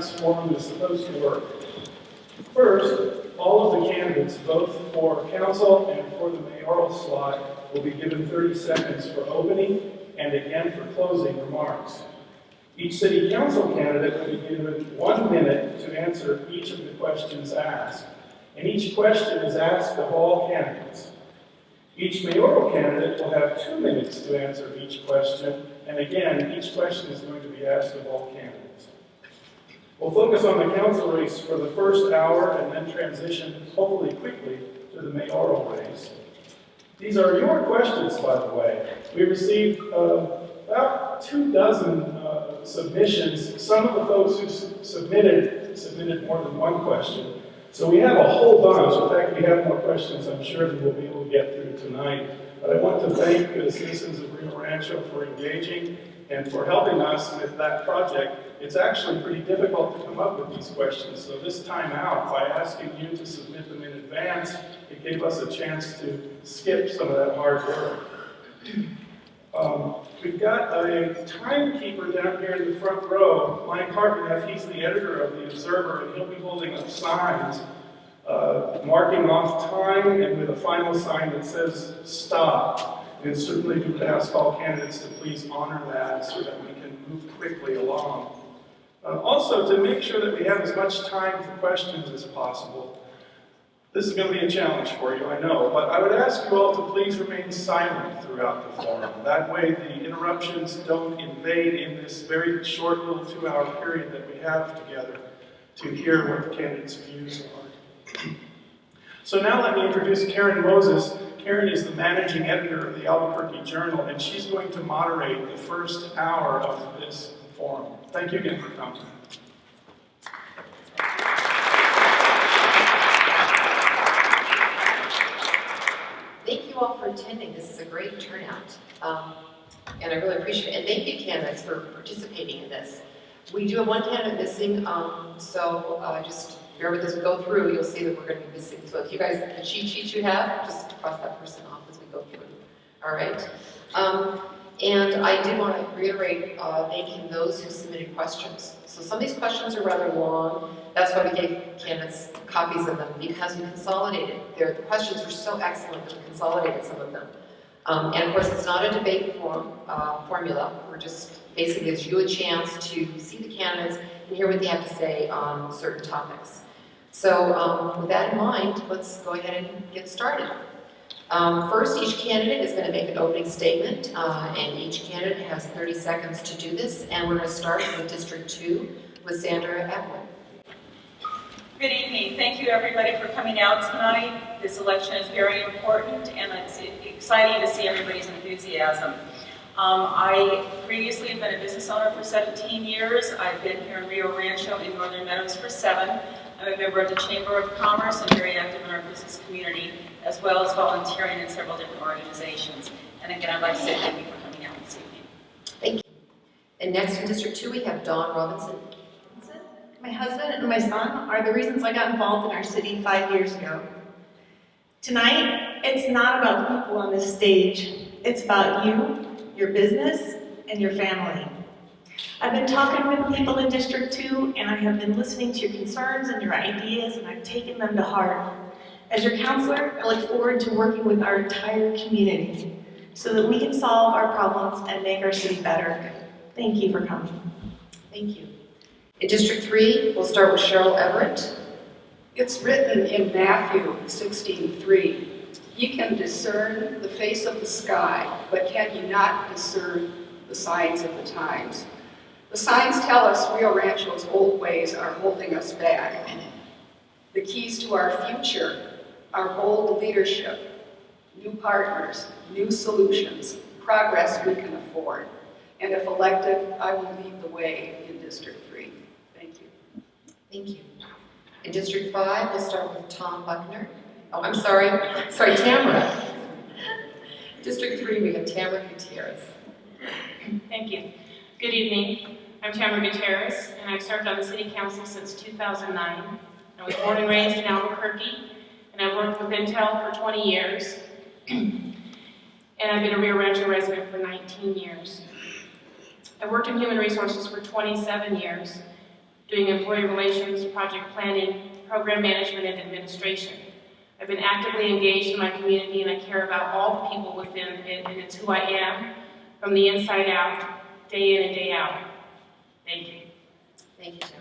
tonight's forum is supposed to work. First, all of the candidates, both for council and for the mayoral slot, will be given 30 seconds for opening and again for closing remarks. Each city council candidate will be given 1 minute to answer each of the questions asked, and each question is asked of all candidates. Each mayoral candidate will have 2 minutes to answer each question, and again, each question is going to be asked of all candidates. We'll focus on the council race for the first hour and then transition, hopefully quickly, to the mayoral race. These are your questions, by the way. We received about 24 submissions. Some of the folks who submitted more than one question. So we have a whole bunch. In fact, we have more questions I'm sure that we'll be able to get through tonight. But I want to thank the citizens of Rio Rancho for engaging and for helping us with that project. It's actually pretty difficult to come up with these questions. So this time out, by asking you to submit them in advance, it gave us a chance to skip some of that hard work. We've got a timekeeper down here in the front row, Mike Hartnett. He's the editor of The Observer, and he'll be holding up signs marking off time and with a final sign that says stop. And certainly we would ask all candidates to please honor that so that we can move quickly along. Also, to make sure that we have as much time for questions as possible. This is going to be a challenge for you, I know, but I would ask you all to please remain silent throughout the forum. That way the interruptions don't invade in this very short little 2-hour period that we have together to hear what the candidates' views are. So now let me introduce Karen Moses. Karen is the managing editor of the Albuquerque Journal, and she's going to moderate the first hour of this forum. Thank you again for coming. Thank you all for attending. This is a great turnout, and I really appreciate it. And thank you, candidates, for participating in this. We do have one candidate missing, so just bear with us. We go through, you'll see that we're going to be missing. So if you guys, the cheat sheets you have, just cross that person off as we go through. All right. And I did want to reiterate thanking those who submitted questions. So some of these questions are rather long. That's why we gave candidates copies of them, because we consolidated. The questions were so excellent that we consolidated some of them. And of course, it's not a debate formula. We're just basically gives you a chance to see the candidates and hear what they have to say on certain topics. So with that in mind, let's go ahead and get started. First, each candidate is going to make an opening statement, and each candidate has 30 seconds to do this. And we're going to start with District 2 with Sandra Atwood. Good evening. Thank you, everybody, for coming out tonight. This election is very important, and it's exciting to see everybody's enthusiasm. I previously have been a business owner for 17 years. I've been here in Rio Rancho in Northern Meadows for 7. I'm a member of the Chamber of Commerce and very active in our business community, as well as volunteering in several different organizations. And again, I'd like to say thank you for coming out this evening. Thank you. And next in District 2, we have Dawn Robinson. My husband and my son are the reasons I got involved in our city 5 years ago. Tonight, it's not about the people on this stage. It's about you, your business, and your family. I've been talking with people in District 2, and I have been listening to your concerns and your ideas, and I've taken them to heart. As your counselor, I look forward to working with our entire community so that we can solve our problems and make our city better. Thank you for coming. Thank you. In District 3, we'll start with Cheryl Everett. It's written in Matthew 16:3. Ye can discern the face of the sky, but can ye not discern the signs of the times? The signs tell us Rio Rancho's old ways are holding us back. The keys to our future are bold leadership, new partners, new solutions, progress we can afford. And if elected, I will lead the way in District 3. Thank you. Thank you. In District 5, we'll start with Tom Buckner. Oh, I'm sorry, Tamara. District 3, we have Tamara Gutierrez. Thank you. Good evening. I'm Tamara Gutierrez, and I've served on the City Council since 2009. I was born and raised in Albuquerque, and I've worked with Intel for 20 years. And I've been a Rio Rancho resident for 19 years. I worked in human resources for 27 years, doing employee relations, project planning, program management, and administration. I've been actively engaged in my community, and I care about all the people within it, and it's who I am from the inside out, day in and day out. Thank you. Thank you, Tim.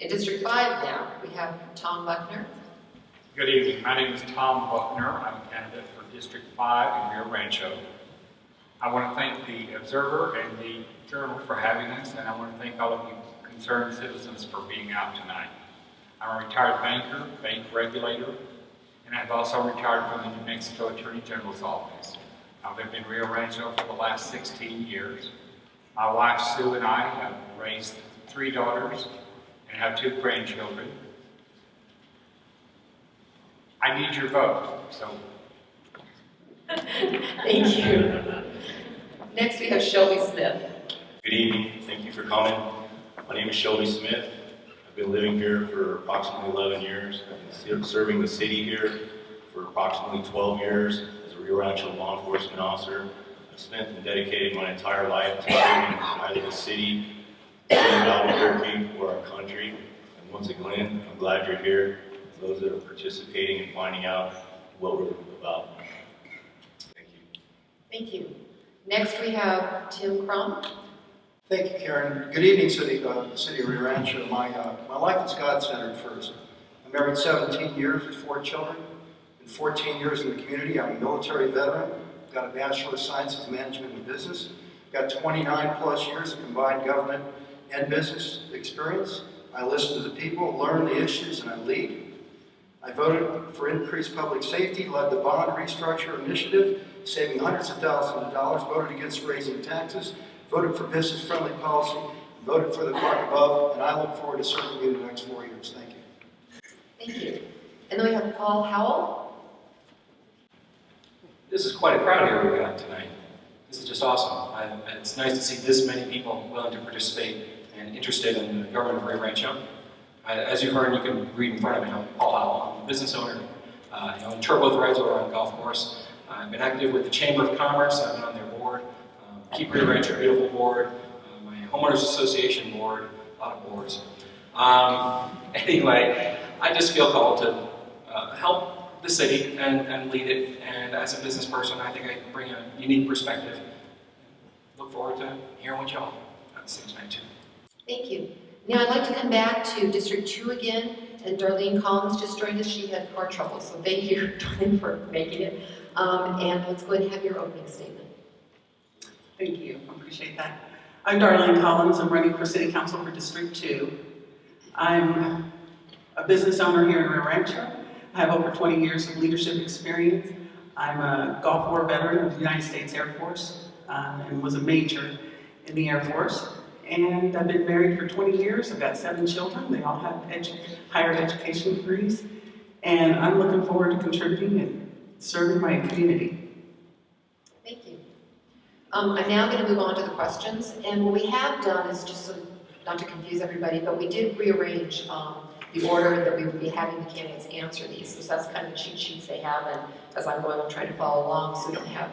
In District 5 now, we have Tom Buckner. Good evening. My name is Tom Buckner. I'm a candidate for District 5 in Rio Rancho. I want to thank the Observer and the Journal for having us, and I want to thank all of you concerned citizens for being out tonight. I'm a retired banker, bank regulator, and I've also retired from the New Mexico Attorney General's office. I've lived in Rio Rancho for the last 16 years. My wife Sue and I have raised 3 daughters and have 2 grandchildren. I need your vote, so. Thank you. Next we have Shelby Smith. Good evening. Thank you for coming. My name is Shelby Smith. I've been living here for approximately 11 years. I've been serving the city here for approximately 12 years as a Rio Rancho law enforcement officer. I've spent and dedicated my entire life to serving either the city of Albuquerque or our country. And once again, I'm glad you're here. For those that are participating and finding out what we're about. Thank you. Thank you. Next we have Tim Crum. Thank you, Karen. Good evening, City of Rio Rancho. My life is God-centered first. I'm married 17 years with 4 children. Been 14 years in the community. I'm a military veteran. Got a Bachelor of Sciences in Management and Business. Got 29 plus years of combined government and business experience. I listen to the people, learn the issues, and I lead. I voted for increased public safety, led the bond restructure initiative, saving hundreds of thousands of dollars, voted against raising taxes, voted for business-friendly policy, voted for the clock above, and I look forward to serving you in the next 4 years. Thank you. Thank you. And then we have Paul Howell. This is quite a crowd here we got tonight. This is just awesome. It's nice to see this many people willing to participate and interested in the government of Rio Rancho. As you've heard, you can read in front of me, I'm Paul Howell. I'm a business owner. I own turbo threads over on the golf course. I've been active with the Chamber of Commerce. I've been on their board. Keep Rio Rancho Beautiful board. My homeowners association board. A lot of boards. Anyway, I just feel called to help the city and lead it. And as a business person, I think I can bring a unique perspective. Look forward to hearing what y'all have to say tonight too. Thank you. Now I'd like to come back to District 2 again, and Darlene Collins just joined us. She had car trouble, so thank you, Darlene, for making it. And let's go ahead and have your opening statement. Thank you. I appreciate that. I'm Darlene Collins. I'm running for City Council for District 2. I'm a business owner here in Rio Rancho. I have over 20 years of leadership experience. I'm a Gulf War veteran of the United States Air Force and was a major in the Air Force. And I've been married for 20 years. I've got 7 children. They all have higher education degrees. And I'm looking forward to contributing and serving my community. Thank you. I'm now going to move on to the questions. And what we have done is just so, not to confuse everybody, but we did rearrange the order that we would be having the candidates answer these. So that's kind of the cheat sheets they have. And as I'm going, I'm trying to follow along so we don't have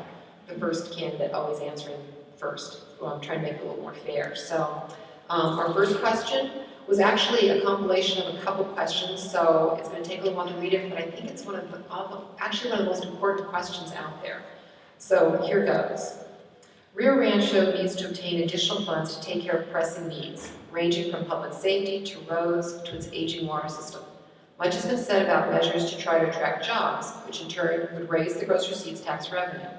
the first candidate always answering first. Well, I'm trying to make it a little more fair. So our first question was actually a compilation of a couple questions, so it's going to take a little while to read it, but I think it's actually one of the most important questions out there. So here goes. Rio Rancho needs to obtain additional funds to take care of pressing needs, ranging from public safety to roads to its aging water system. Much has been said about measures to try to attract jobs, which in turn would raise the gross receipts tax revenue.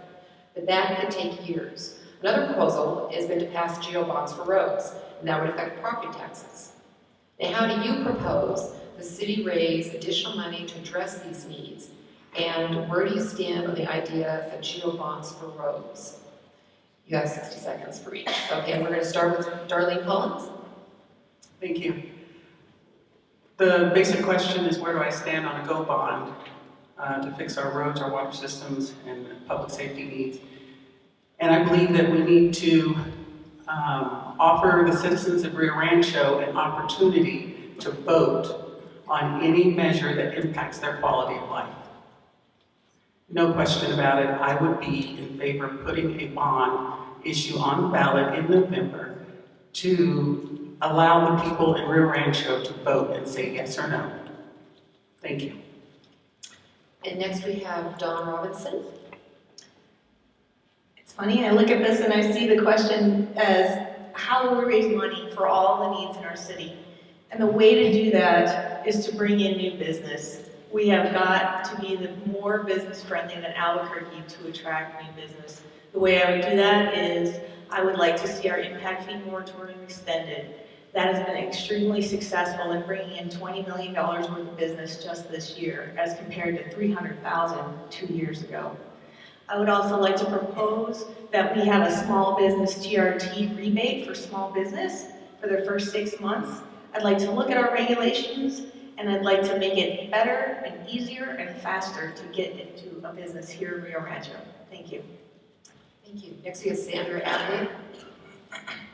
But that could take years. Another proposal has been to pass geo bonds for roads, and that would affect property taxes. Now, how do you propose the city raise additional money to address these needs? And where do you stand on the idea of geo bonds for roads? You have 60 seconds for each. Okay, and we're going to start with Darlene Collins. Thank you. The basic question is, where do I stand on a GO bond to fix our roads, our water systems, and public safety needs? And I believe that we need to offer the citizens of Rio Rancho an opportunity to vote on any measure that impacts their quality of life. No question about it, I would be in favor of putting a bond issue on the ballot in November to allow the people in Rio Rancho to vote and say yes or no. Thank you. And next we have Dawn Robinson. It's funny, I look at this and I see the question as, how will we raise money for all the needs in our city? And the way to do that is to bring in new business. We have got to be more business friendly than Albuquerque to attract new business. The way I would do that is I would like to see our impact fee moratorium extended. That has been extremely successful in bringing in $20 million worth of business just this year, as compared to $300,000 2 years ago. I would also like to propose that we have a small business TRT rebate for small business for their first 6 months. I'd like to look at our regulations, and I'd like to make it better and easier and faster to get into a business here in Rio Rancho. Thank you. Thank you. Next we have Sandra Adley.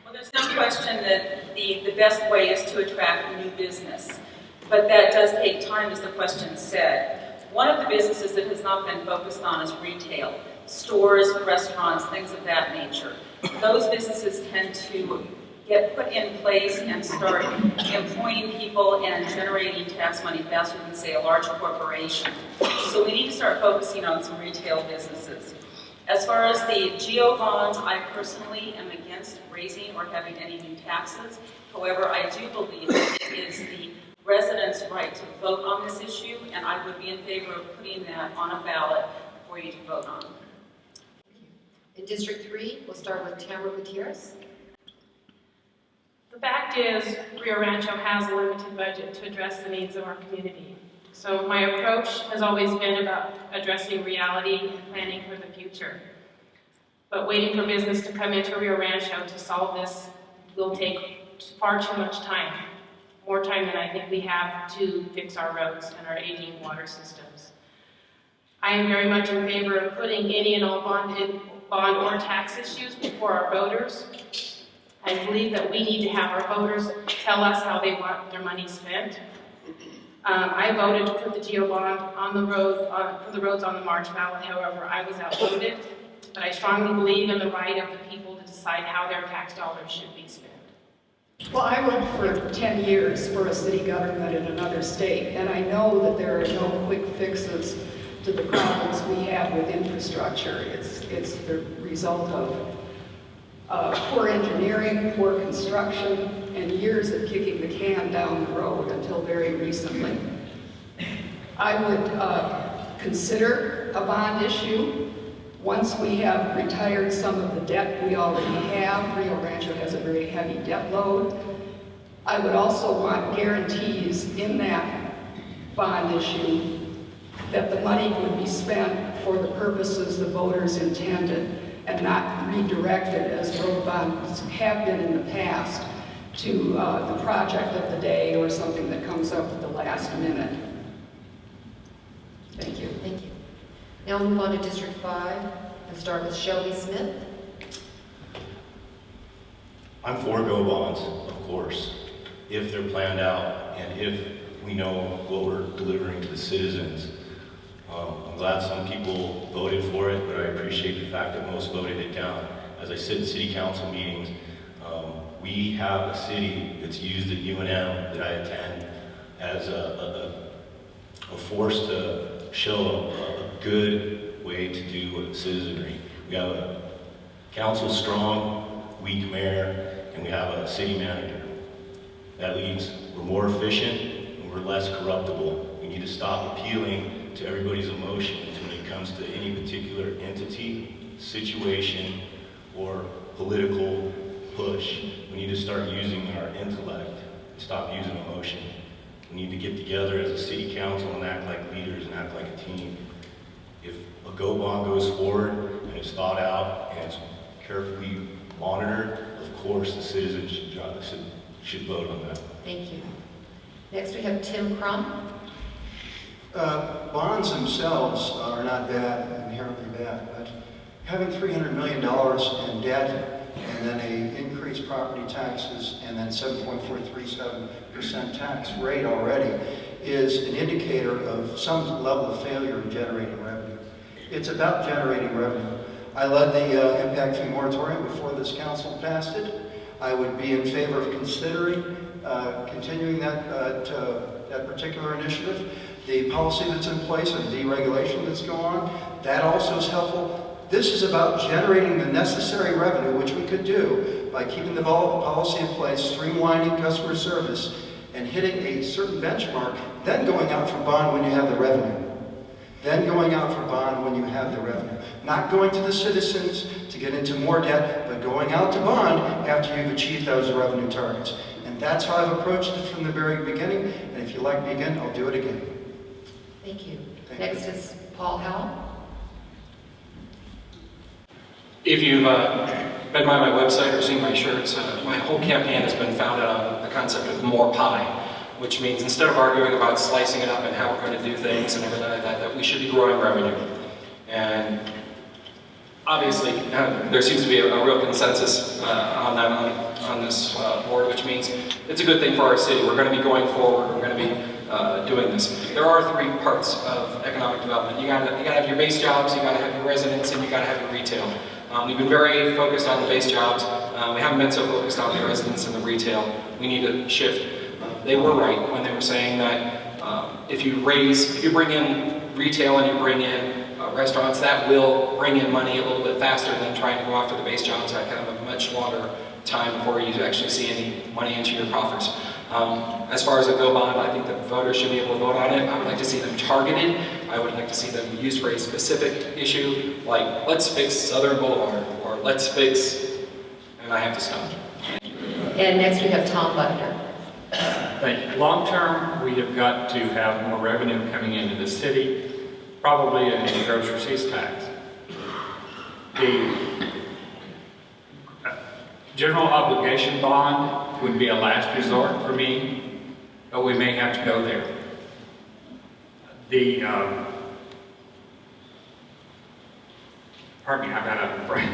Well, there's no question that the best way is to attract new business, but that does take time, as the question said. One of the businesses that has not been focused on is retail, stores, restaurants, things of that nature. Those businesses tend to get put in place and start employing people and generating tax money faster than, say, a large corporation. So we need to start focusing on some retail businesses. As far as the GO bonds, I personally am against raising or having any new taxes. However, I do believe that it is the residents' right to vote on this issue, and I would be in favor of putting that on a ballot for you to vote on. In District 3, we'll start with Tamara Gutierrez. The fact is, Rio Rancho has a limited budget to address the needs of our community. So my approach has always been about addressing reality and planning for the future. But waiting for business to come into Rio Rancho to solve this will take far too much time. More time than I think we have to fix our roads and our aging water systems. I am very much in favor of putting any and all bond or tax issues before our voters. I believe that we need to have our voters tell us how they want their money spent. I voted to put the GO bond on the road, for the roads on the March ballot. However, I was outvoted. But I strongly believe in the right of the people to decide how their tax dollars should be spent. Well, I worked for 10 years for a city government in another state, and I know that there are no quick fixes to the problems we have with infrastructure. It's the result of poor engineering, poor construction, and years of kicking the can down the road until very recently. I would consider a bond issue once we have retired some of the debt we already have. Rio Rancho has a very heavy debt load. I would also want guarantees in that bond issue that the money would be spent for the purposes the voters intended and not redirected as road bonds have been in the past to the project of the day or something that comes up at the last minute. Thank you. Thank you. Now we'll move on to District 5 and start with Shelby Smith. I'm for GO bonds, of course, if they're planned out and if we know what we're delivering to the citizens. I'm glad some people voted for it, but I appreciate the fact that most voted it down. As I sit in city council meetings, we have a city that's used at UNM that I attend as a force to show a good way to do citizenry. We have a council strong, weak mayor, and we have a city manager. That leads, we're more efficient and we're less corruptible. We need to stop appealing to everybody's emotions when it comes to any particular entity, situation, or political push. We need to start using our intellect and stop using emotion. We need to get together as a city council and act like leaders and act like a team. If a GO bond goes forward and it's thought out and it's carefully monitored, of course the citizens should vote on that. Thank you. Next we have Tim Crum. Bonds themselves are not bad, inherently bad, but having $300 million in debt and then increased property taxes and then 7.437% tax rate already is an indicator of some level of failure in generating revenue. It's about generating revenue. I led the impact fee moratorium before this council passed it. I would be in favor of considering continuing that particular initiative. The policy that's in place and deregulation that's going on, that also is helpful. This is about generating the necessary revenue, which we could do by keeping the policy in place, streamlining customer service, and hitting a certain benchmark, then going out for bond when you have the revenue. Then going out for bond when you have the revenue. Not going to the citizens to get into more debt, but going out to bond after you've achieved those revenue targets. And that's how I've approached it from the very beginning. And if you like me again, I'll do it again. Thank you. Thank Next you. is Paul Howell. If you've been by my website or seen my shirts, my whole campaign has been founded on the concept of more pie, which means instead of arguing about slicing it up and how we're going to do things and everything like that, that we should be growing revenue. And obviously, there seems to be a real consensus on that on this board, which means it's a good thing for our city. We're going to be going forward. We're going to be doing this. There are three parts of economic development. You gotta have your base jobs, you gotta have your residents, and you gotta have your retail. We've been very focused on the base jobs. We haven't been so focused on the residents and the retail. We need to shift. They were right when they were saying that if you bring in retail and you bring in restaurants, that will bring in money a little bit faster than trying to go after the base jobs. That kind of a much longer time before you actually see any money into your coffers. As far as a bill bond, I think the voters should be able to vote on it. I would like to see them targeted. I would like to see them used for a specific issue, like let's fix Southern Boulevard, or let's fix, and I have to stop. And next we have Tom Buckner. Thank you. Long term, we have got to have more revenue coming into the city, probably a grocery sales tax. The general obligation bond would be a last resort for me, but we may have to go there. Pardon me, I've got a brain.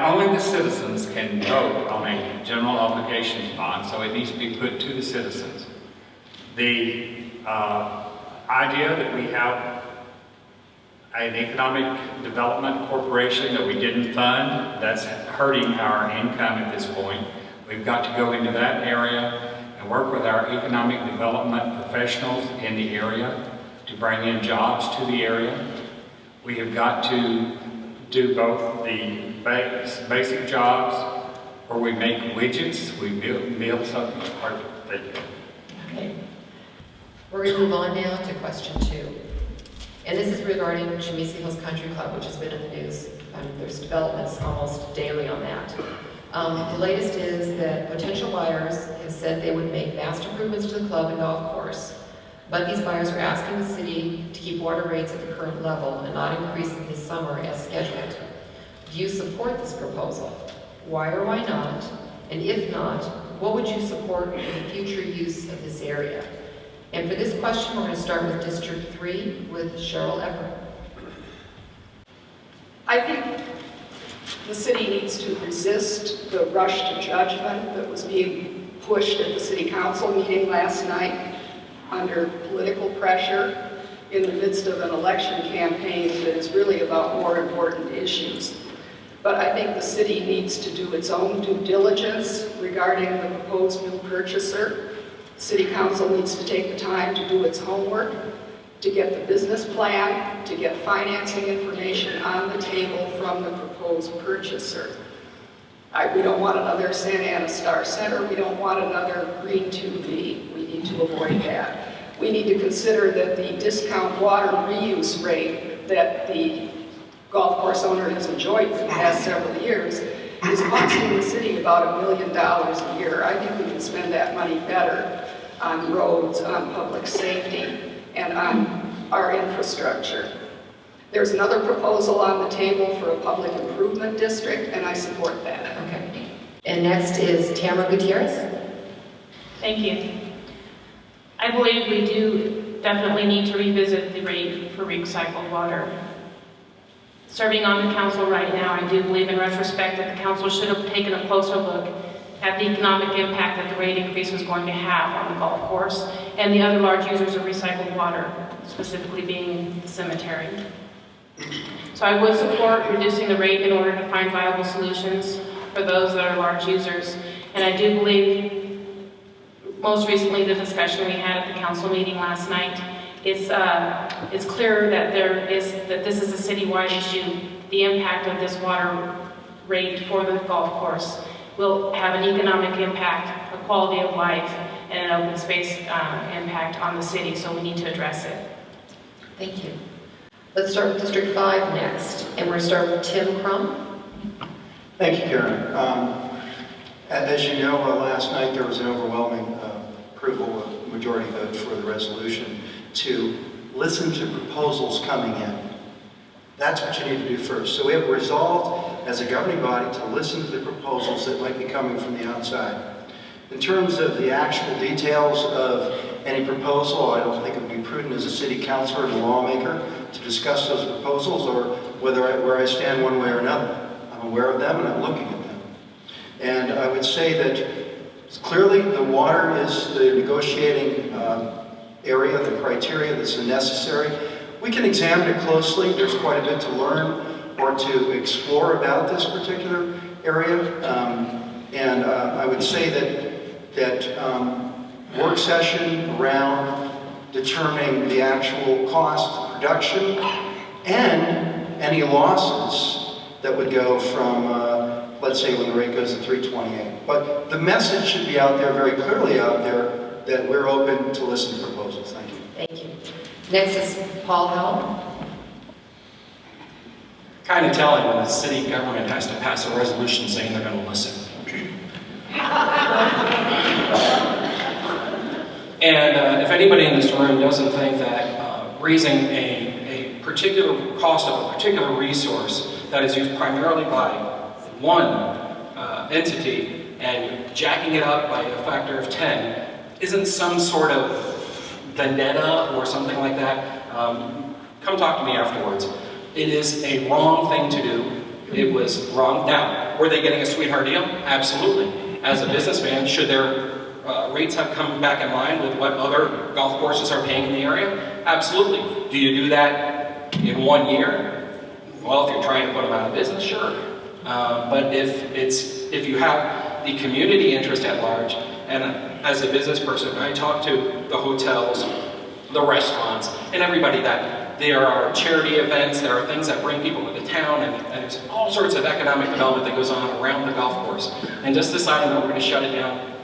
Only the citizens can vote on a general obligations bond, so it needs to be put to the citizens. The idea that we have an economic development corporation that we didn't fund, that's hurting our income at this point. We've got to go into that area and work with our economic development professionals in the area to bring in jobs to the area. We have got to do both the basic jobs where we make widgets, we build something. Okay. We're going to move on now to question 2. And this is regarding Chemisi Hills Country Club, which has been in the news. There's developments almost daily on that. The latest is that potential buyers have said they would make vast improvements to the club and golf course, but these buyers are asking the city to keep water rates at the current level and not increase them this summer as scheduled. Do you support this proposal? Why or why not? And if not, what would you support for the future use of this area? And for this question, we're going to start with District 3 with Cheryl Everett. I think the city needs to resist the rush to judgment that was being pushed at the city council meeting last night under political pressure in the midst of an election campaign that is really about more important issues. But I think the city needs to do its own due diligence regarding the proposed new purchaser. City council needs to take the time to do its homework, to get the business plan, to get financing information on the table from the proposed purchaser. We don't want another Santa Ana Star Center. We don't want another Green 2B. We need to avoid that. We need to consider that the discount water reuse rate that the golf course owner has enjoyed for the past several years is costing the city about $1 million a year. I think we can spend that money better on roads, on public safety, and on our infrastructure. There's another proposal on the table for a public improvement district, and I support that. Okay. And next is Tamara Gutierrez. Thank you. I believe we do definitely need to revisit the rate for recycled water. Serving on the council right now, I do believe in retrospect that the council should have taken a closer look at the economic impact that the rate increase was going to have on the golf course and the other large users of recycled water, specifically being the cemetery. So I would support reducing the rate in order to find viable solutions for those that are large users. And I do believe, most recently, the discussion we had at the council meeting last night, it's clear that this is a citywide issue. The impact of this water rate for the golf course will have an economic impact, a quality of life, and an open space impact on the city, so we need to address it. Thank you. Let's start with District 5 next, and we're going to start with Tim Crum. Thank you, Karen. As you know, last night there was an overwhelming approval, a majority vote for the resolution to listen to proposals coming in. That's what you need to do first. So we have resolved as a governing body to listen to the proposals that might be coming from the outside. In terms of the actual details of any proposal, I don't think it would be prudent as a city councilor and a lawmaker to discuss those proposals or where I stand one way or another. I'm aware of them and I'm looking at them. And I would say that clearly the water is the negotiating area, the criteria that's necessary. We can examine it closely. There's quite a bit to learn or to explore about this particular area. I would say that work session around determining the actual cost of production and any losses that would go from, let's say, when the rate goes to 328. But the message should be out there, very clearly out there, that we're open to listen to proposals. Thank you. Thank you. Next is Paul Howell. Kind of telling when the city government has to pass a resolution saying they're going to listen. And if anybody in this room doesn't think that raising a particular cost of a particular resource that is used primarily by one entity and jacking it up by a factor of 10 isn't some sort of vendetta or something like that, come talk to me afterwards. It is a wrong thing to do. It was wrong. Now, were they getting a sweetheart deal? Absolutely. As a businessman, should their rates have come back in line with what other golf courses are paying in the area? Absolutely. Do you do that in 1 year? Well, if you're trying to put them out of business, sure. But if you have the community interest at large, and as a business person, I talk to the hotels, the restaurants, and everybody that there are charity events, there are things that bring people to the town, and there's all sorts of economic development that goes on around the golf course. And just deciding that we're going to shut it down,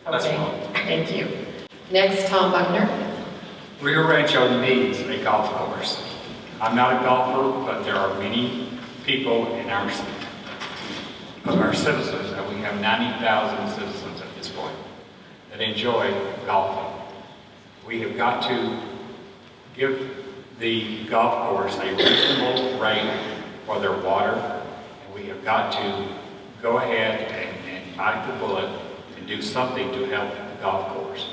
that's wrong. Thank you. Next, Tom Buckner. Rio Rancho needs a golf course. I'm not a golfer, but there are many people in our citizens, and we have 90,000 citizens at this point, that enjoy golfing. We have got to give the golf course a reasonable rate for their water, and we have got to go ahead and bite the bullet and do something to help the golf course.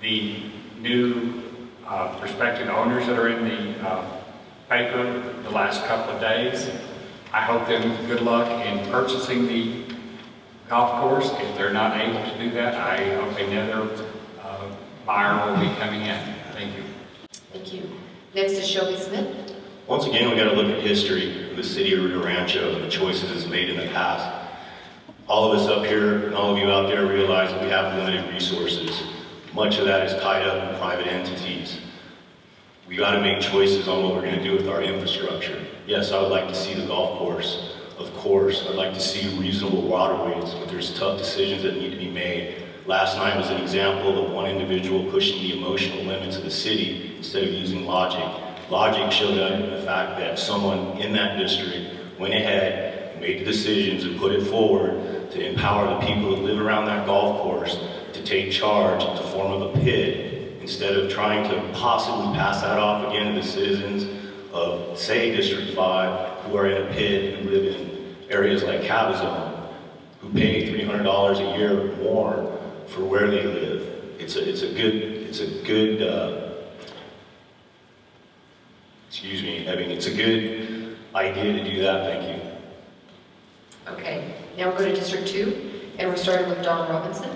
The new prospective owners that are in the paper the last couple of days, I hope them good luck in purchasing the golf course. If they're not able to do that, I hope another buyer will be coming in. Thank you. Thank you. Next is Shelby Smith. Once again, we got to look at history of the city of Rio Rancho and the choices it's made in the past. All of us up here and all of you out there realize that we have limited resources. Much of that is tied up in private entities. We got to make choices on what we're going to do with our infrastructure. Yes, I would like to see the golf course. Of course, I'd like to see reasonable waterways, but there's tough decisions that need to be made. Last night was an example of one individual pushing the emotional limits of the city instead of using logic. Logic showed up in the fact that someone in that district went ahead and made the decisions and put it forward to empower the people that live around that golf course to take charge to form a PID instead of trying to possibly pass that off again to the citizens of, say, District 5, who are in a PID and live in areas like Cabazon, who pay $300 a year more for where they live. It's a good idea to do that. Thank you. Okay, now we'll go to District 2, and we're starting with Don Robinson.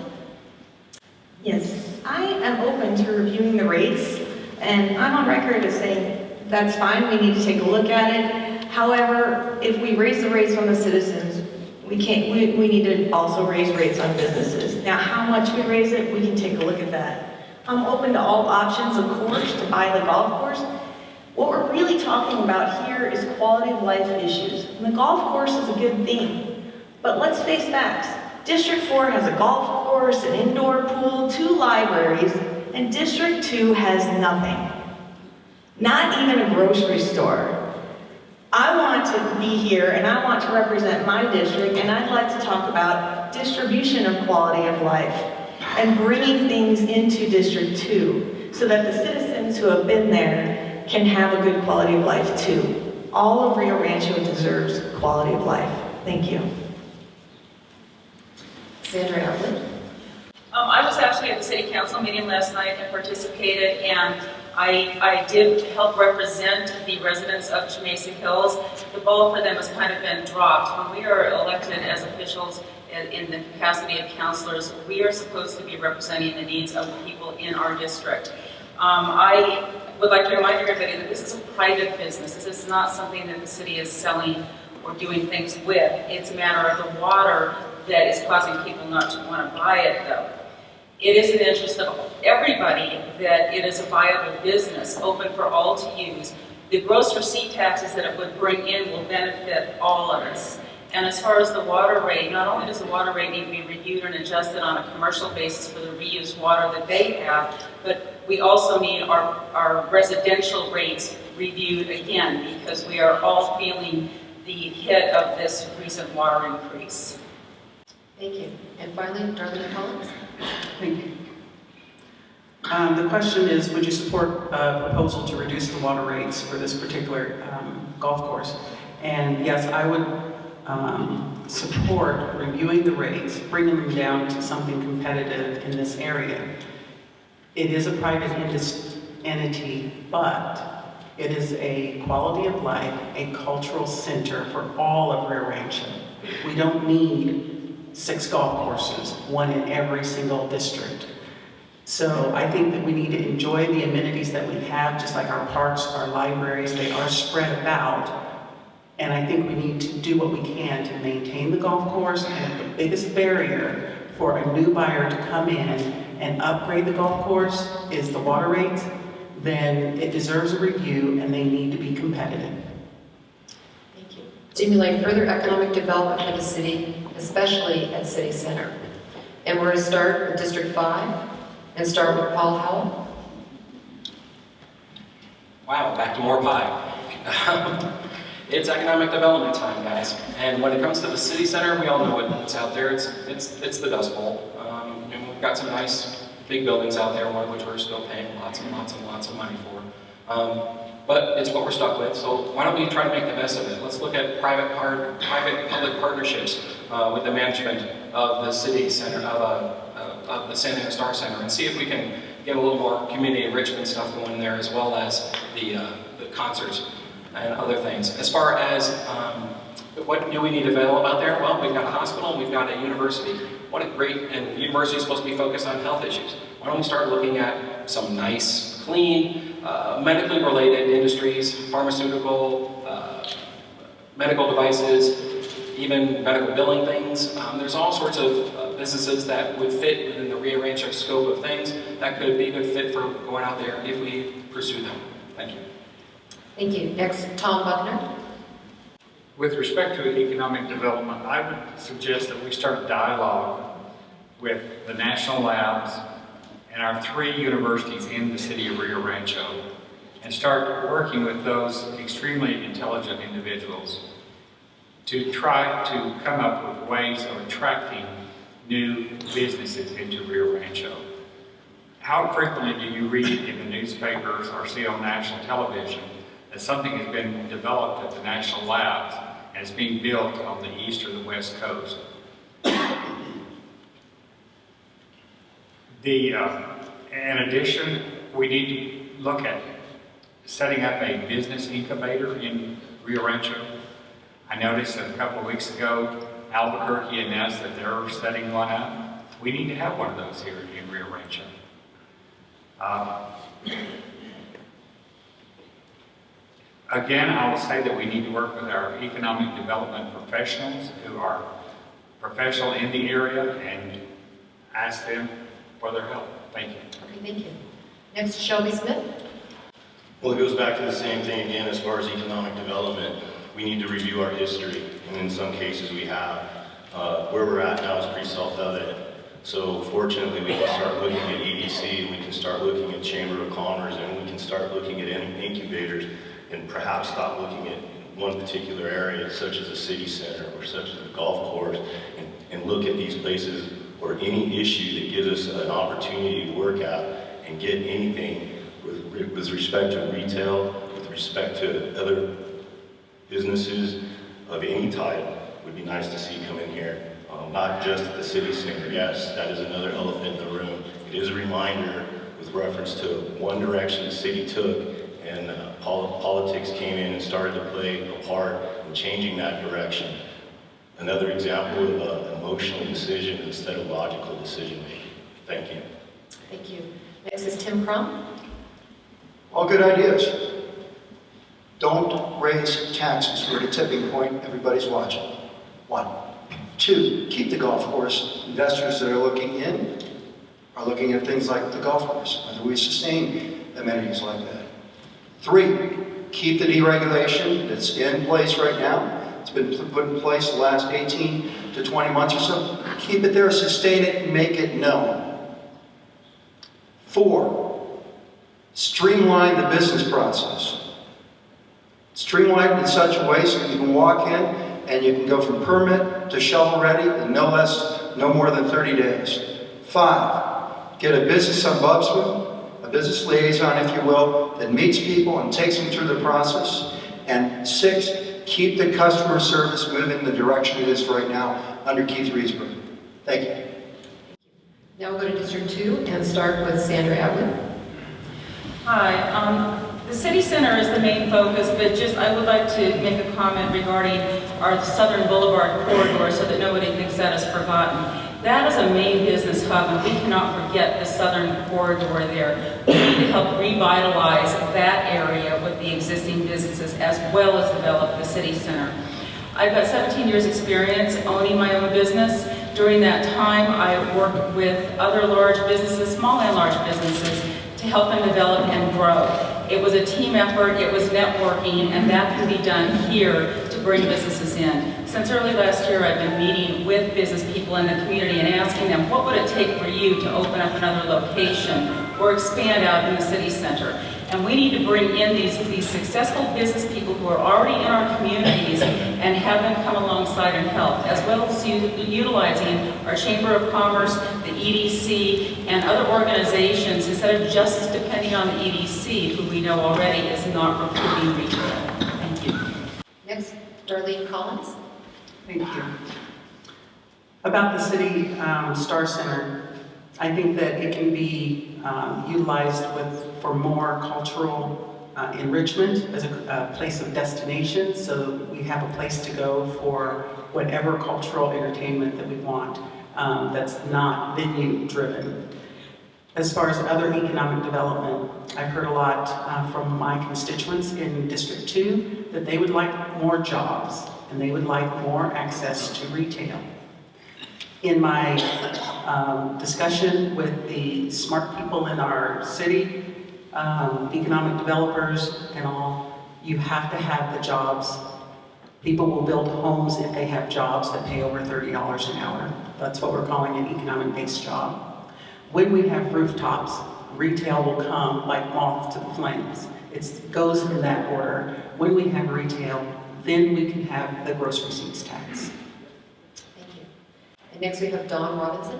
Yes, I am open to reviewing the rates, and I'm on record as saying that's fine, we need to take a look at it. However, if we raise the rates on the citizens, we need to also raise rates on businesses. Now, how much we raise it, we can take a look at that. I'm open to all options, of course, to buy the golf course. What we're really talking about here is quality of life issues. And the golf course is a good thing, but let's face facts. District 4 has a golf course, an indoor pool, 2 libraries, and District 2 has nothing. Not even a grocery store. I want to be here and I want to represent my district, and I'd like to talk about distribution of quality of life and bringing things into District 2 so that the citizens who have been there can have a good quality of life too. All of Rio Rancho deserves quality of life. Thank you. Sandra Outlet. I was actually at the city council meeting last night and participated, and I did help represent the residents of Mesa Hills. The ball for them has kind of been dropped. When we are elected as officials in the capacity of councilors, we are supposed to be representing the needs of the people in our district. I would like to remind everybody that this is a private business. This is not something that the city is selling or doing things with. It's a matter of the water that is causing people not to want to buy it, though. It is in the interest of everybody that it is a viable business, open for all to use. The gross receipt taxes that it would bring in will benefit all of us. And as far as the water rate, not only does the water rate need to be reviewed and adjusted on a commercial basis for the reused water that they have, but we also need our residential rates reviewed again, because we are all feeling the hit of this recent water increase. Thank you. And finally, Darlene Collins. Thank you. The question is, would you support a proposal to reduce the water rates for this particular golf course? And yes, I would support reviewing the rates, bringing them down to something competitive in this area. It is a private entity, but it is a quality of life, a cultural center for all of Rio Rancho. We don't need 6 golf courses, 1 in every single district. So I think that we need to enjoy the amenities that we have, just like our parks, our libraries, they are spread about. And I think we need to do what we can to maintain the golf course. And if the biggest barrier for a new buyer to come in and upgrade the golf course is the water rates, then it deserves a review and they need to be competitive. Thank you. Stimulate further economic development for the city, especially at City Center. And we're going to start with District 5 and start with Paul Howell. Wow, back to more pie. It's economic development time, guys. And when it comes to the city center, we all know what's out there. It's the Dust Bowl. And we've got some nice big buildings out there, one of which we're still paying lots and lots and lots of money for. But it's what we're stuck with, so why don't we try to make the best of it? Let's look at private-public partnerships with the management of the city center, of the San Diego Star Center, and see if we can get a little more community enrichment stuff going there, as well as the concerts and other things. As far as what do we need to develop out there? Well, we've got a hospital and we've got a university. What a great, and the university is supposed to be focused on health issues. Why don't we start looking at some nice, clean, medically related industries, pharmaceutical, medical devices, even medical billing things. There's all sorts of businesses that would fit within the Rio Rancho scope of things that could be a good fit for going out there if we pursue them. Thank you. Thank you. Next, Tom Buckner. With respect to economic development, I would suggest that we start a dialogue with the national labs and our 3 universities in the city of Rio Rancho, and start working with those extremely intelligent individuals to try to come up with ways of attracting new businesses into Rio Rancho. How frequently do you read in the newspapers or see on national television that something has been developed at the national labs and is being built on the east or the west coast? In addition, we need to look at setting up a business incubator in Rio Rancho. I noticed that a couple of weeks ago, Albuquerque announced that they're setting one up. We need to have one of those here in Rio Rancho. Again, I will say that we need to work with our economic development professionals who are professional in the area and ask them for their help. Thank you. Okay, thank you. Next, Shelby Smith. Well, it goes back to the same thing again as far as economic development. We need to review our history, and in some cases we have. Where we're at now is pretty self-evident. So fortunately, we can start looking at EDC, we can start looking at Chamber of Commerce, and we can start looking at incubators, and perhaps stop looking at one particular area, such as a city center or such as a golf course, and look at these places or any issue that gives us an opportunity to work at and get anything with respect to retail, with respect to other businesses of any type. Would be nice to see come in here. Not just the city center. Yes, that is another elephant in the room. It is a reminder with reference to one direction the city took, and politics came in and started to play a part in changing that direction. Another example of emotional decision instead of logical decision making. Thank you. Thank you. Next is Tim Crum. All good ideas. Don't raise taxes. We're at a tipping point. Everybody's watching. 1. 2, keep the golf course. Investors that are looking in are looking at things like the golf course, whether we sustain amenities like that. 3, keep the deregulation that's in place right now. It's been put in place the last 18 to 20 months or so. Keep it there, sustain it, and make it known. 4, streamline the business process. Streamline it in such a way so that you can walk in and you can go from permit to shovel ready in no more than 30 days. 5, get a business ombudsman, a business liaison, if you will, that meets people and takes them through the process. And 6, keep the customer service moving in the direction it is right now under Keith Riesberg. Thank you. Now we'll go to District 2 and start with Sandra Atwood. Hi, the city center is the main focus, but I would like to make a comment regarding our Southern Boulevard corridor so that nobody thinks that is forgotten. That is a main business hub, and we cannot forget the southern corridor there. We need to help revitalize that area with the existing businesses as well as develop the city center. I've got 17 years experience owning my own business. During that time, I worked with other large businesses, small and large businesses, to help them develop and grow. It was a team effort, it was networking, and that can be done here to bring businesses in. Since early last year, I've been meeting with business people in the community and asking them, what would it take for you to open up another location or expand out in the city center? And we need to bring in these successful business people who are already in our communities and have them come alongside and help, as well as utilizing our Chamber of Commerce, the EDC, and other organizations instead of just depending on the EDC, who we know already is not recruiting retail. Thank you. Next, Darlene Collins. Thank you. About the City Star Center, I think that it can be utilized for more cultural enrichment as a place of destination, so we have a place to go for whatever cultural entertainment that we want that's not venue driven. As far as other economic development, I've heard a lot from my constituents in District 2 that they would like more jobs and they would like more access to retail. In my discussion with the smart people in our city, economic developers and all, you have to have the jobs. People will build homes if they have jobs that pay over $30 an hour. That's what we're calling an economic-based job. When we have rooftops, retail will come like moth to the flames. It goes in that order. When we have retail, then we can have the gross receipts tax. Thank you. And next we have Dawn Robinson.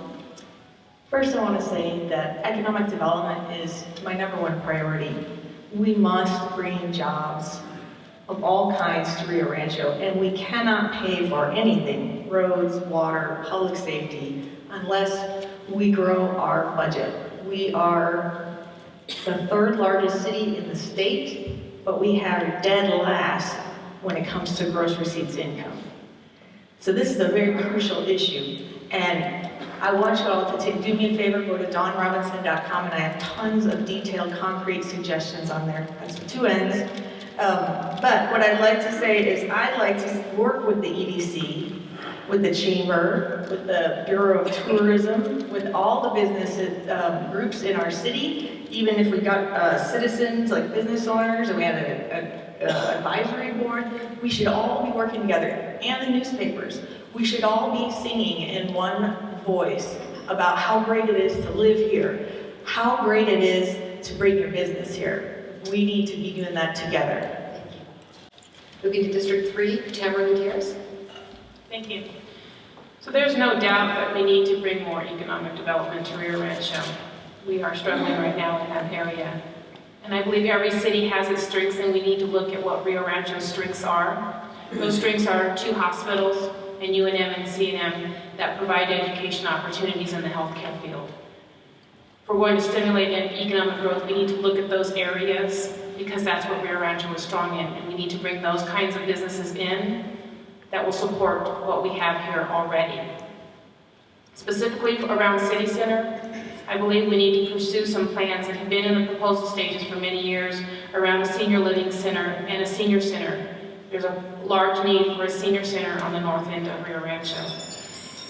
First, I want to say that economic development is my #1 priority. We must bring jobs of all kinds to Rio Rancho, and we cannot pay for anything, roads, water, public safety, unless we grow our budget. We are the 3rd largest city in the state, but we have dead last when it comes to gross receipts income. So this is a very crucial issue, and I want you all to do me a favor, go to dawnrobinson.com, and I have tons of detailed, concrete suggestions on there. That's 2 ends. But what I'd like to say is I'd like to work with the EDC, with the Chamber, with the Bureau of Tourism, with all the business groups in our city, even if we got citizens like business owners and we had an advisory board, we should all be working together, and the newspapers. We should all be singing in one voice about how great it is to live here, how great it is to bring your business here. We need to be doing that together. Thank you. Moving to District 3, Tamara Gutierrez. Thank you. So there's no doubt that we need to bring more economic development to Rio Rancho. We are struggling right now in that area. And I believe every city has its strengths, and we need to look at what Rio Rancho's strengths are. Those strengths are 2 hospitals, and UNM and CNM, that provide education opportunities in the healthcare field. If we're going to stimulate economic growth, we need to look at those areas because that's what Rio Rancho is strong in, and we need to bring those kinds of businesses in that will support what we have here already. Specifically around City Center, I believe we need to pursue some plans that have been in the proposal stages for many years around a senior living center and a senior center. There's a large need for a senior center on the north end of Rio Rancho.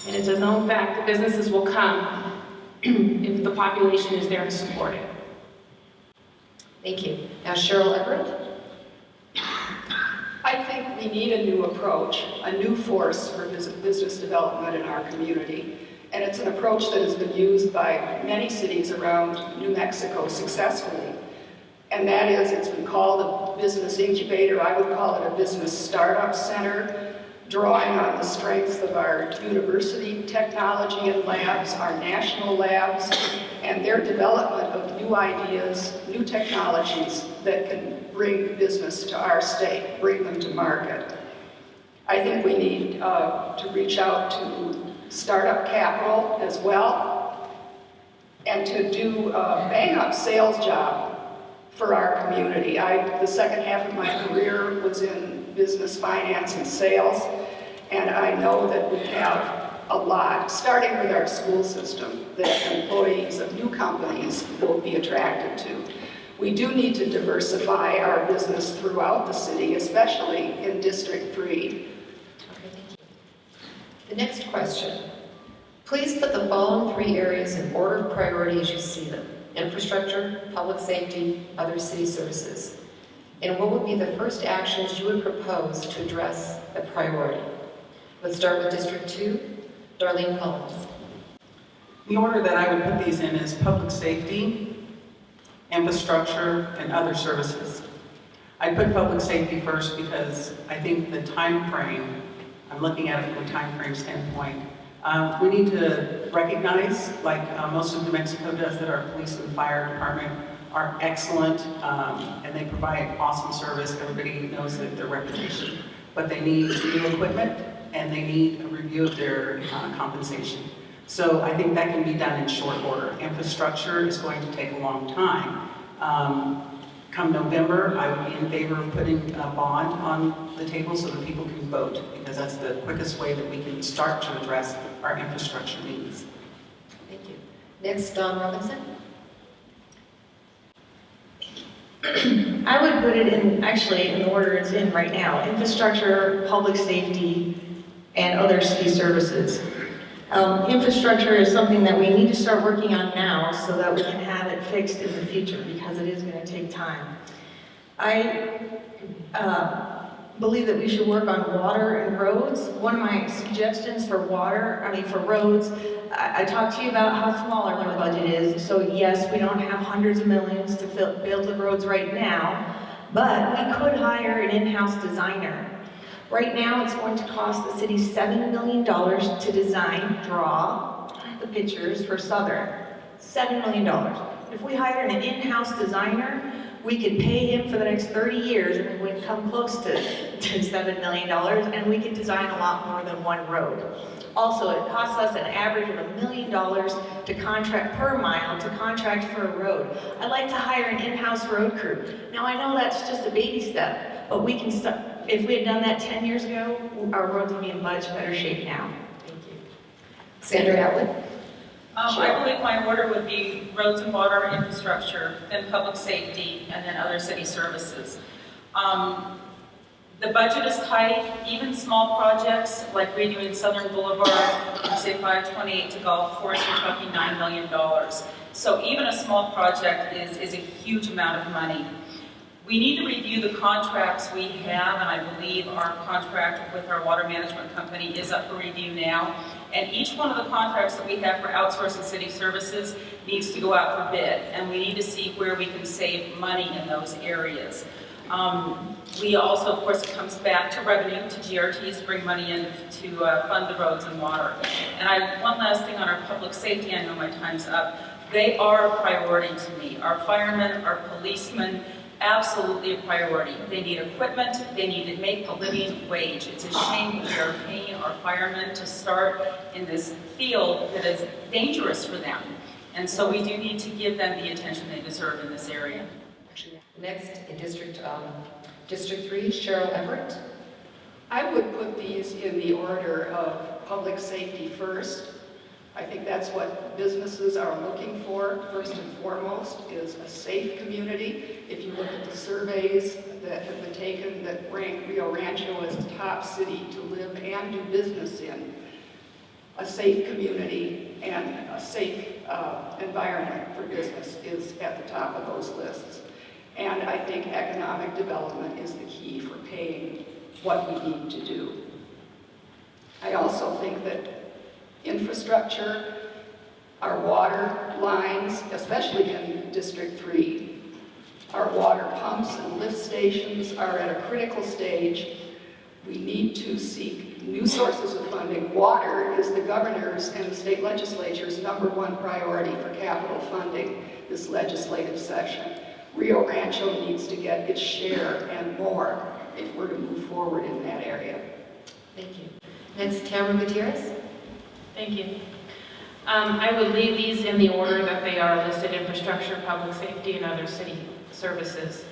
And it's a known fact that businesses will come if the population is there to support it. Thank you. Now Cheryl Everett. I think we need a new approach, a new force for business development in our community. And it's an approach that has been used by many cities around New Mexico successfully. And that is, it's been called a business incubator. I would call it a business startup center, drawing on the strengths of our university technology and labs, our national labs, and their development of new ideas, new technologies that can bring business to our state, bring them to market. I think we need to reach out to startup capital as well, and to do a bang-up sales job for our community. The second half of my career was in business finance and sales, and I know that we have a lot, starting with our school system, that employees of new companies will be attracted to. We do need to diversify our business throughout the city, especially in District 3. Okay, thank you. The next question. Please put the following 3 areas in order of priority as you see them. Infrastructure, public safety, other city services. And what would be the first actions you would propose to address the priority? Let's start with District 2, Darlene Collins. The order that I would put these in is public safety, infrastructure, and other services. I put public safety first because I think the time frame, I'm looking at it from a time frame standpoint, we need to recognize, like most of New Mexico does, that our police and fire department are excellent and they provide awesome service. Everybody knows that their reputation, but they need new equipment and they need a review of their compensation. So I think that can be done in short order. Infrastructure is going to take a long time. Come November, I would be in favor of putting a bond on the table so that people can vote, because that's the quickest way that we can start to address our infrastructure needs. Thank you. Next, Don Robinson. I would put it in, actually, in the order it's in right now: infrastructure, public safety, and other city services. Infrastructure is something that we need to start working on now so that we can have it fixed in the future, because it is going to take time. I believe that we should work on water and roads. One of my suggestions for roads, I talked to you about how small our budget is. So yes, we don't have hundreds of millions to build the roads right now, but we could hire an in-house designer. Right now, it's going to cost the city $7 million to design, draw the pictures for Southern. $7 million. If we hired an in-house designer, we could pay him for the next 30 years and we wouldn't come close to $7 million, and we could design a lot more than one road. Also, it costs us an average of $1 million to contract per mile to contract for a road. I'd like to hire an in-house road crew. Now, I know that's just a baby step, but we can start. If we had done that 10 years ago, our roads would be in much better shape now. Thank you. Sandra Atwood. I believe my order would be roads and water infrastructure, then public safety, and then other city services. The budget is tight, even small projects like redoing Southern Boulevard from say 528 to Golf Course, we're talking $9 million. So even a small project is a huge amount of money. We need to review the contracts we have, and I believe our contract with our water management company is up for review now. And each one of the contracts that we have for outsourcing city services needs to go out for bid, and we need to see where we can save money in those areas. We also, of course, it comes back to revenue, to GRTs, bring money in to fund the roads and water. And one last thing on our public safety, I know my time's up. They are a priority to me. Our firemen, our policemen, absolutely a priority. They need equipment, they need to make a living wage. It's a shame we are paying our firemen to start in this field that is dangerous for them. And so we do need to give them the attention they deserve in this area. Next, in District 3, Cheryl Everett. I would put these in the order of public safety first. I think that's what businesses are looking for, first and foremost, is a safe community. If you look at the surveys that have been taken that rank Rio Rancho as a top city to live and do business in, a safe community and a safe environment for business is at the top of those lists. And I think economic development is the key for paying what we need to do. I also think that infrastructure, our water lines, especially in District 3, our water pumps and lift stations are at a critical stage. We need to seek new sources of funding. Water is the governor's and the state legislature's #1 priority for capital funding this legislative session. Rio Rancho needs to get its share and more if we're to move forward in that area. Thank you. Next, Tamara Gutierrez. Thank you. I would leave these in the order that they are listed: infrastructure, public safety, and other city services.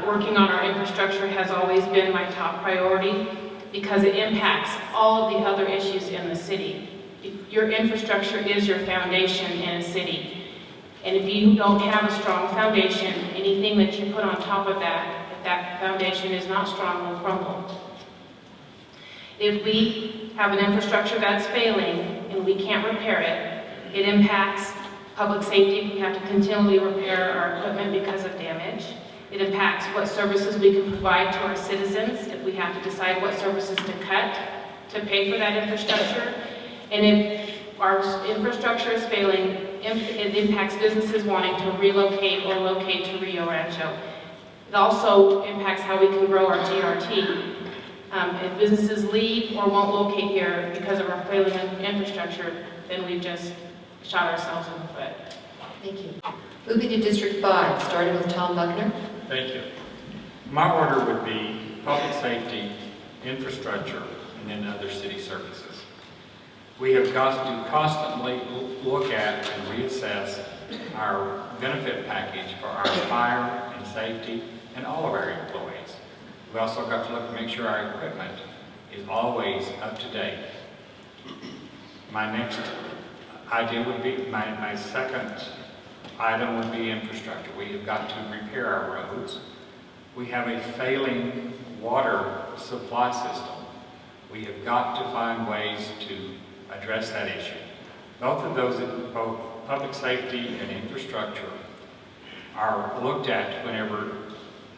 Working on our infrastructure has always been my top priority because it impacts all of the other issues in the city. Your infrastructure is your foundation in a city. And if you don't have a strong foundation, anything that you put on top of that, if that foundation is not strong, will crumble. If we have an infrastructure that's failing and we can't repair it, it impacts public safety. We have to continually repair our equipment because of damage. It impacts what services we can provide to our citizens if we have to decide what services to cut to pay for that infrastructure. And if our infrastructure is failing, it impacts businesses wanting to relocate or locate to Rio Rancho. It also impacts how we can grow our GRT. If businesses leave or won't locate here because of our failing infrastructure, then we've just shot ourselves in the foot. Thank you. Moving to District 5, starting with Tom Buckner. Thank you. My order would be public safety, infrastructure, and then other city services. We have got to constantly look at and reassess our benefit package for our fire and safety and all of our employees. We also got to look and make sure our equipment is always up to date. My next idea would be, my second item would be infrastructure. We have got to repair our roads. We have a failing water supply system. We have got to find ways to address that issue. Both of those, both public safety and infrastructure, are looked at whenever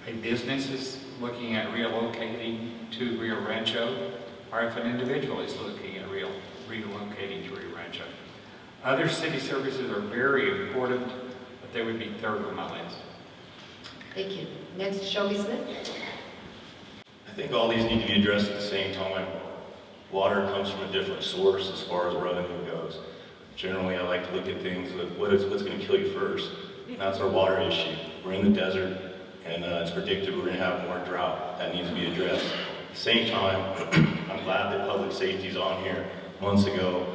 a business is looking at relocating to Rio Rancho, or if an individual is looking at relocating to Rio Rancho. Other city services are very important, but they would be third on my list. Thank you. Next, Shelby Smith. I think all these need to be addressed at the same time. Water comes from a different source as far as revenue goes. Generally, I like to look at things with what's going to kill you first. And that's our water issue. We're in the desert, and it's predicted we're going to have more drought. That needs to be addressed. At the same time, I'm glad that public safety is on here. Months ago,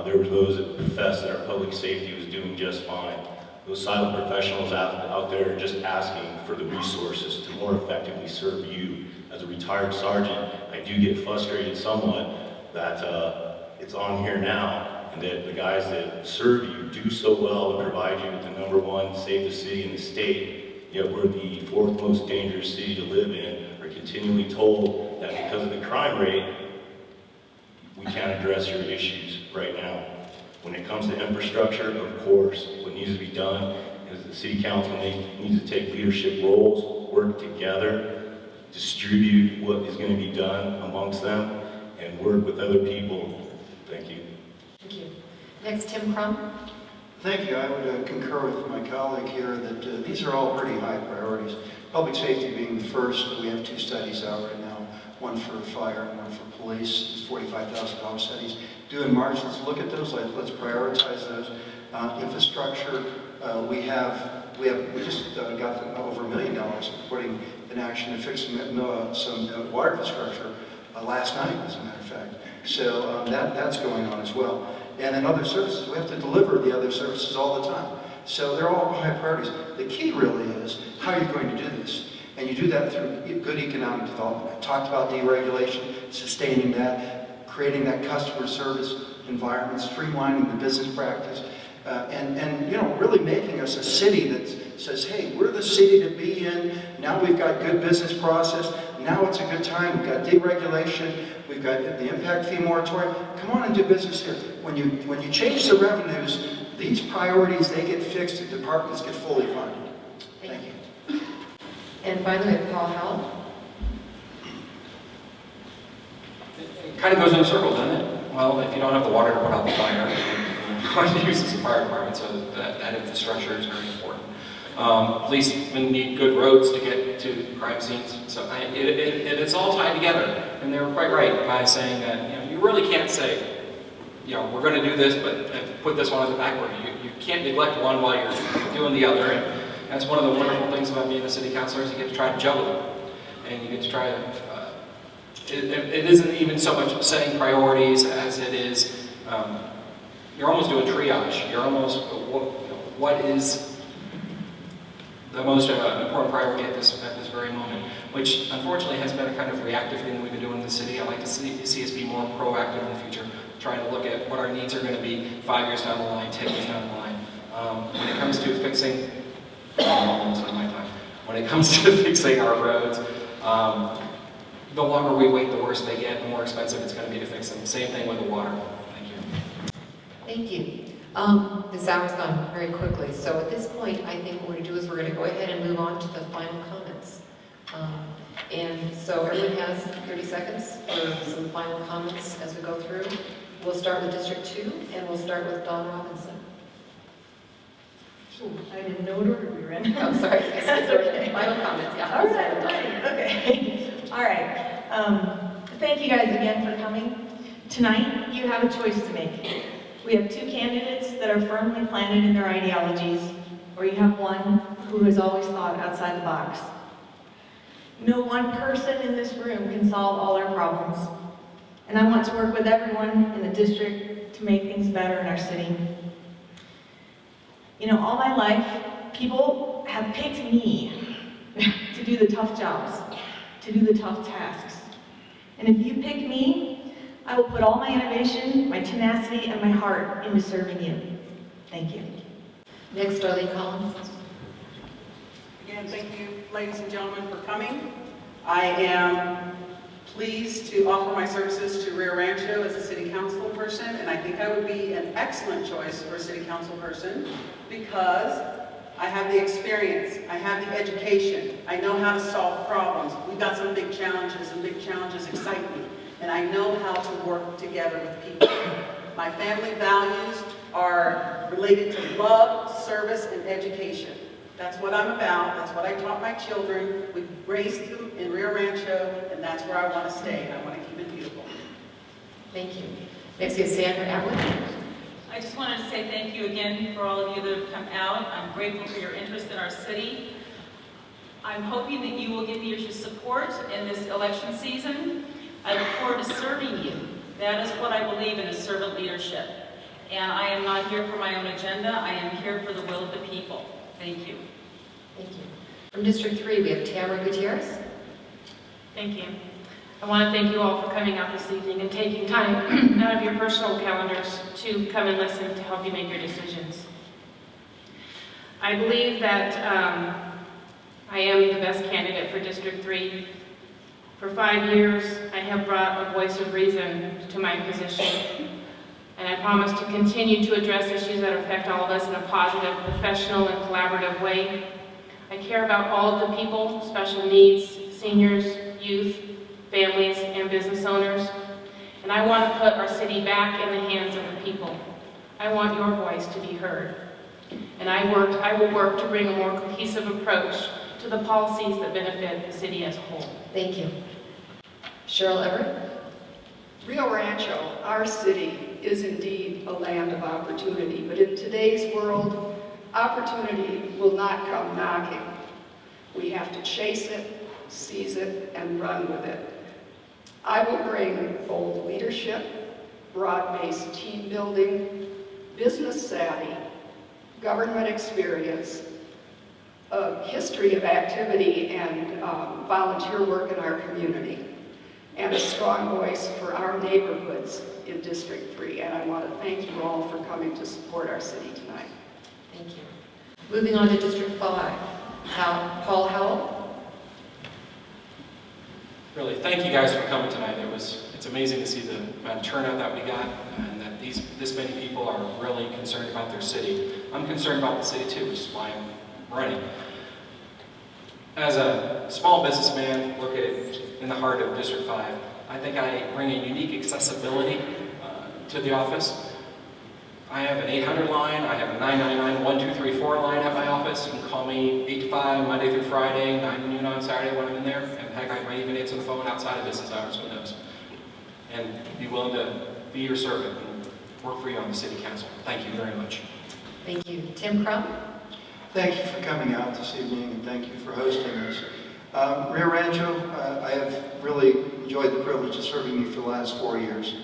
there were those that professed that our public safety was doing just fine. Those silent professionals out there are just asking for the resources to more effectively serve you. As a retired sergeant, I do get frustrated somewhat that it's on here now, and that the guys that serve you do so well to provide you with the #1 safest city in the state, yet we're the fourth most dangerous city to live in, are continually told that because of the crime rate, we can't address your issues right now. When it comes to infrastructure, of course, what needs to be done is the city council needs to take leadership roles, work together, distribute what is going to be done amongst them, and work with other people. Thank you. Thank you. Next, Tim Crum. Thank you. I would concur with my colleague here that these are all pretty high priorities. Public safety being the first. We have 2 studies out right now, one for fire and one for police. It's $45,000 studies. Due in March, let's look at those. Let's prioritize those. Infrastructure, we just got over $1 million putting in action to fix some water infrastructure last night, as a matter of fact. So that's going on as well. And then other services, we have to deliver the other services all the time. So they're all high priorities. The key really is how you're going to do this. And you do that through good economic development. I talked about deregulation, sustaining that, creating that customer service environment, streamlining the business practice, and you know, really making us a city that says, hey, we're the city to be in. Now we've got good business process. Now it's a good time. We've got deregulation. We've got the impact fee moratorium. Come on and do business here. When you change the revenues, these priorities, they get fixed and departments get fully funded. Thank you. And finally, Paul Howell. It kind of goes in a circle, doesn't it? Well, if you don't have the water to put out the fire, you want to use as a fire department, so that infrastructure is very important. Policemen need good roads to get to crime scenes, so it's all tied together. And they were quite right by saying that you really can't say, we're going to do this, but put this one on the back burner. You can't neglect one while you're doing the other. And that's one of the wonderful things about being a city councilor is you get to try to juggle them, and you get to try to. It isn't even so much setting priorities as it is. You're almost doing triage. You're almost what is the most important priority at this very moment, which unfortunately has been a kind of reactive thing that we've been doing in the city. I'd like to see us be more proactive in the future, trying to look at what our needs are going to be 5 years down the line, 10 years down the line. When it comes to fixing, almost on my time. When it comes to fixing our roads, the longer we wait, the worse they get, the more expensive it's going to be to fix them. Same thing with the water. Thank you. Thank you. This hour's gone very quickly, so at this point, I think what we're going to do is we're going to go ahead and move on to the final comments. And so everyone has 30 seconds for some final comments as we go through. We'll start with District 2, and we'll start with Don Robinson. I didn't know what order we were in. Oh, sorry. That's okay. Final comments, yeah. All right, okay. All right. Thank you guys again for coming. Tonight, you have a choice to make. We have 2 candidates that are firmly planted in their ideologies, or you have one who has always thought outside the box. No one person in this room can solve all our problems, and I want to work with everyone in the district to make things better in our city. All my life, people have picked me to do the tough jobs, to do the tough tasks. And if you pick me, I will put all my innovation, my tenacity, and my heart into serving you. Thank you. Next, Darlene Collins. Again, thank you, ladies and gentlemen, for coming. I am pleased to offer my services to Rio Rancho as a city council person, and I think I would be an excellent choice for a city council person because I have the experience, I have the education, I know how to solve problems. We've got some big challenges, and big challenges excite me, and I know how to work together with people. My family values are related to love, service, and education. That's what I'm about. That's what I taught my children. We raised them in Rio Rancho, and that's where I want to stay. I want to keep it beautiful. Thank you. Next is Sandra Atwood. I just wanted to say thank you again for all of you that have come out. I'm grateful for your interest in our city. I'm hoping that you will give me your support in this election season. I look forward to serving you. That is what I believe in, is servant leadership. And I am not here for my own agenda. I am here for the will of the people. Thank you. Thank you. From District 3, we have Tamara Gutierrez. Thank you. I want to thank you all for coming out this evening and taking time out of your personal calendars to come and listen to help you make your decisions. I believe that I am the best candidate for District 3. For 5 years, I have brought a voice of reason to my position, and I promise to continue to address issues that affect all of us in a positive, professional, and collaborative way. I care about all of the people, special needs, seniors, youth, families, and business owners, and I want to put our city back in the hands of the people. I want your voice to be heard, and I will work to bring a more cohesive approach to the policies that benefit the city as a whole. Thank you. Cheryl Everett? Rio Rancho, our city, is indeed a land of opportunity, but in today's world, opportunity will not come knocking. We have to chase it, seize it, and run with it. I will bring bold leadership, broad-based team building, business savvy, government experience, a history of activity and volunteer work in our community, and a strong voice for our neighborhoods in District 3. And I want to thank you all for coming to support our city tonight. Thank you. Moving on to District 5. Paul Howell? Really, thank you guys for coming tonight. It's amazing to see the amount of turnout that we got, and that this many people are really concerned about their city. I'm concerned about the city too, which is why I'm running. As a small businessman located in the heart of District 5, I think I bring a unique accessibility to the office. I have an 800 line, I have a 999-1234 line at my office. You can call me 8 to 5, Monday through Friday, 9 to noon on Saturday when I'm in there. And heck, I might even answer the phone outside of business hours, who knows. And be willing to be your servant and work for you on the city council. Thank you very much. Thank you. Tim Crum? Thank you for coming out this evening, and thank you for hosting us. Rio Rancho, I have really enjoyed the privilege of serving you for the last 4 years.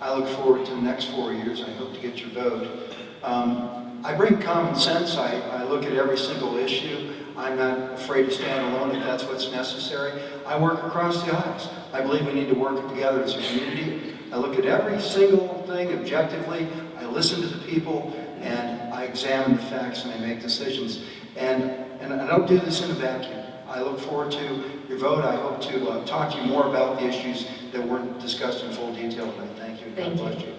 I look forward to the next 4 years. I hope to get your vote. I bring common sense. I look at every single issue. I'm not afraid to stand alone if that's what's necessary. I work across the aisles. I believe we need to work together as a community. I look at every single thing objectively. I listen to the people, and I examine the facts, and I make decisions. And I don't do this in a vacuum. I look forward to your vote. I hope to talk to you more about the issues that weren't discussed in full detail tonight. Thank you. God bless you.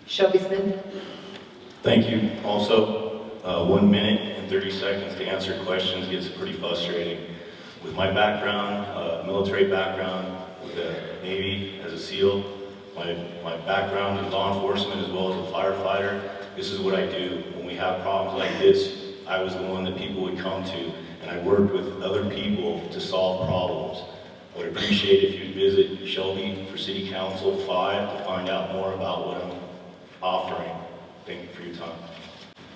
Shelby Smith? Thank you. Also, 1 minute and 30 seconds to answer questions gets pretty frustrating. With my background, military background, with the Navy as a SEAL, my background in law enforcement as well as a firefighter, this is what I do. When we have problems like this, I was the one that people would come to, and I worked with other people to solve problems. I would appreciate if you'd visit Shelby for City Council 5 to find out more about what I'm offering. Thank you for your time.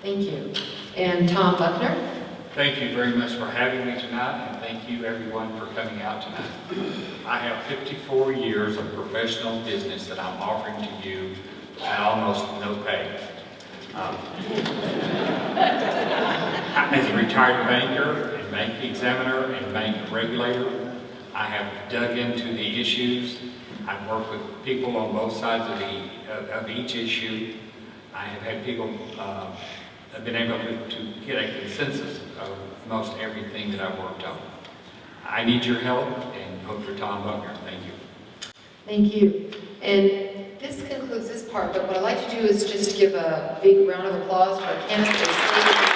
Thank you. And Tom Buckner? Thank you very much for having me tonight, and thank you everyone for coming out tonight. I have 54 years of professional business that I'm offering to you at almost no pay. As a retired banker and bank examiner and bank regulator, I have dug into the issues. I've worked with people on both sides of each issue. I have had people have been able to get a consensus of most everything that I've worked on. I need your help and vote for Tom Buckner. Thank you. Thank you. And this concludes this part, but what I'd like to do is just give a big round of applause for our candidates.